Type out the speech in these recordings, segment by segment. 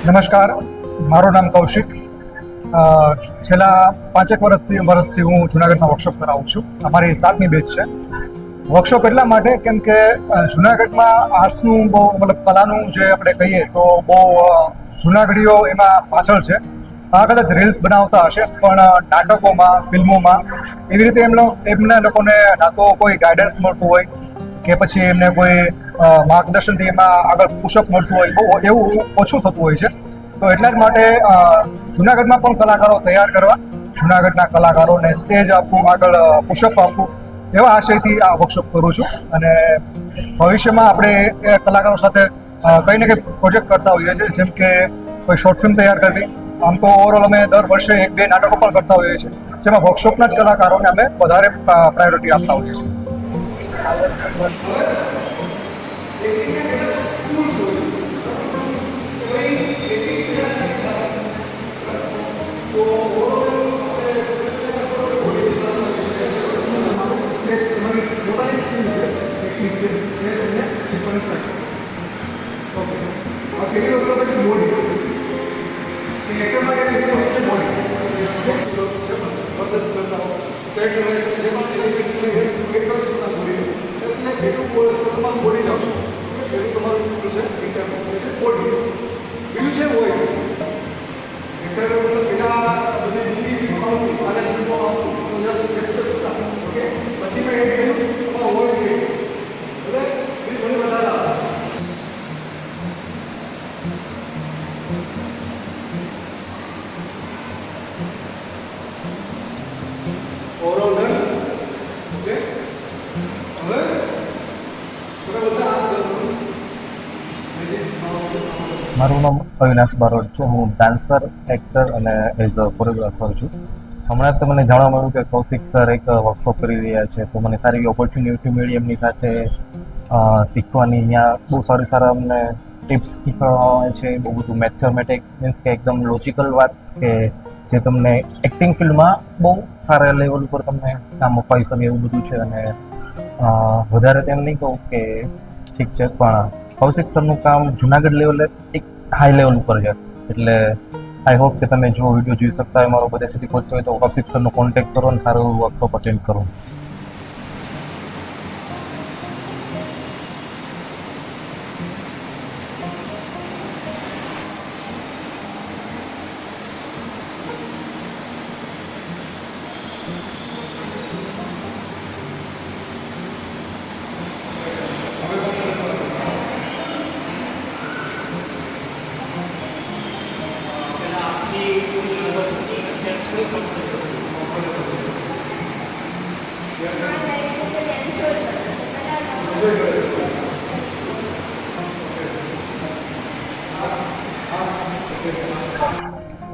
નમસ્કાર, મારું નામ કૌશિક. છેલ્લા 5 વર્ષથી હું જુનાગઢમાં વર્કશોપ કરાવું છું. અમારી 7મી બેચ છે. વર્કશોપ એટલા માટે કેમ કે જુનાગઢમાં આર્ટ્સનું બહુ મતલબ કલાનું જે આપણે કહીએ તો બહુ જુનાગઢીઓ એમાં પાછળ છે. કદાચ રીલ્સ બનાવતા હશે પણ નાટકોમાં, ફિલ્મોમાં એવી રીતે એમને લોકોને ના તો કોઈ ગાઈડન્સ મળતું હોય કે પછી એમને કોઈ માર્ગદર્શનથી એમાં આગળ પુશઅપ મળતું હોય, બહુ એવું ઓછું થતું હોય છે. તો એટલા જ માટે જુનાગઢમાં પણ કલાકારો તૈયાર કરવા, જુનાગઢના કલાકારોને સ્ટેજ આપવું, આગળ પુશઅપ આપવું, એવા આશયથી આ વર્કશોપ કરું છું. અને ભવિષ્યમાં આપણે એ કલાકારો સાથે કંઈ ને કંઈ પ્રોજેક્ટ કરતા હોઈએ છીએ, જેમ કે કોઈ શોર્ટ ફિલ્મ તૈયાર કરવી. આમ તો ઓવરઓલ અમે દર વર્ષે 1-2 નાટકો પણ કરતા હોઈએ છીએ, જેમાં વર્કશોપના જ કલાકારોને અમે વધારે પ્રાયોરિટી આપતા હોઈએ છીએ. મારું નામ અવિનાશ બારોટ છે. હું ડાન્સર, એક્ટર અને એઝ અ કોરિયોગ્રાફર છું. હમણાં તો મને જાણવા મળ્યું કે કૌશિક સર એક વર્કશોપ કરી રહ્યા છે, તો મને સારી એવી ઓપોર્ચ્યુનિટી મળી એમની સાથે શીખવાની. ત્યાં બહુ સારા અમને ટિપ્સ શીખવવામાં આવે છે, બહુ બધું મેથમેટિક મીન્સ કે એકદમ લોજિકલ વાત, કે જે તમને એક્ટિંગ ફિલ્ડમાં બહુ સારા લેવલ ઉપર તમને કામ અપાવી શકે એવું બધું છે. અને વધારે તેમ નહીં કહું કે ઠીક છે, પણ કૌશિક સરનું કામ જુનાગઢ લેવલે એક હાઈ લેવલ ઉપર છે. એટલે આઈ હોપ કે તમે જો વિડીયો જોઈ શકતા હોય, મારો બધે સુધી પહોંચતો હોય તો કૌશિક સરનો કોન્ટેક્ટ કરો અને સારું એવું વર્કશોપ અટેન્ડ કરો.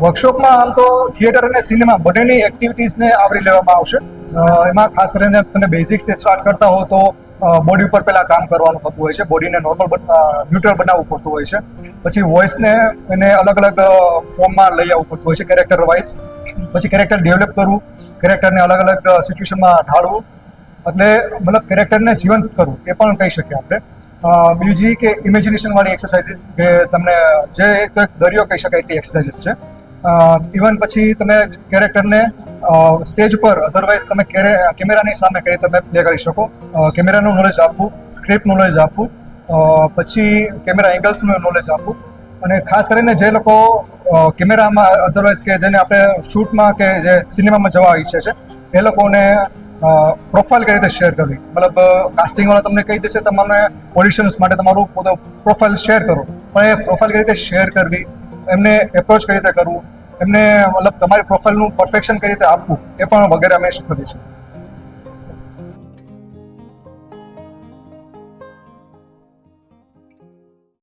વર્કશોપમાં આમ તો થિયેટર અને સિનેમા બંનેની એક્ટિવિટીઝને આવરી લેવામાં આવશે. એમાં ખાસ કરીને તમે બેઝિક્સથી સ્ટાર્ટ કરતા હો તો બોડી ઉપર પહેલાં કામ કરવાનું થતું હોય છે. બોડીને ન્યુટ્રલ બનાવવું પડતું હોય છે. પછી વોઇસને એને અલગ અલગ ફોર્મમાં લઈ આવવું પડતું હોય છે, કેરેક્ટર વાઇઝ. પછી કેરેક્ટર ડેવલપ કરવું, કેરેક્ટરને અલગ અલગ સિચ્યુએશનમાં ઢાળવું, એટલે મતલબ કેરેક્ટરને જીવંત કરવું, એ પણ કહી શકીએ આપણે. બીજી કે ઇમેજિનેશનવાળી એક્સરસાઇઝીસ, કે તમને જે એક દરિયો કહી શકાય એટલી એક્સરસાઇઝીસ છે. ઇવન પછી તમે કેરેક્ટરને સ્ટેજ ઉપર અધરવાઇઝ તમે કેમેરાની સામે કઈ રીતે પ્લે કરી શકો, કેમેરાનું નોલેજ આપવું, સ્ક્રિપ્ટનું નોલેજ આપવું, પછી કેમેરા એંગલ્સનું નોલેજ આપવું, અને ખાસ કરીને જે લોકો કેમેરામાં અધરવાઇઝ કે જેને આપણે શૂટમાં કે જે સિનેમામાં જવા ઈચ્છે છે એ લોકોને પ્રોફાઇલ કઈ રીતે શેર કરવી, મતલબ કાસ્ટિંગવાળા તમને કહી દેશે તમને ઓડિશન્સ માટે તમારું પોતાનું પ્રોફાઇલ શેર કરો, પણ એ પ્રોફાઇલ કઈ રીતે શેર કરવી, એમને એપ્રોચ કઈ રીતે કરવું, એમને મતલબ તમારી પ્રોફાઇલનું પરફેક્શન કઈ રીતે આપવું, એ પણ વગેરે અમે શીખવીએ છીએ.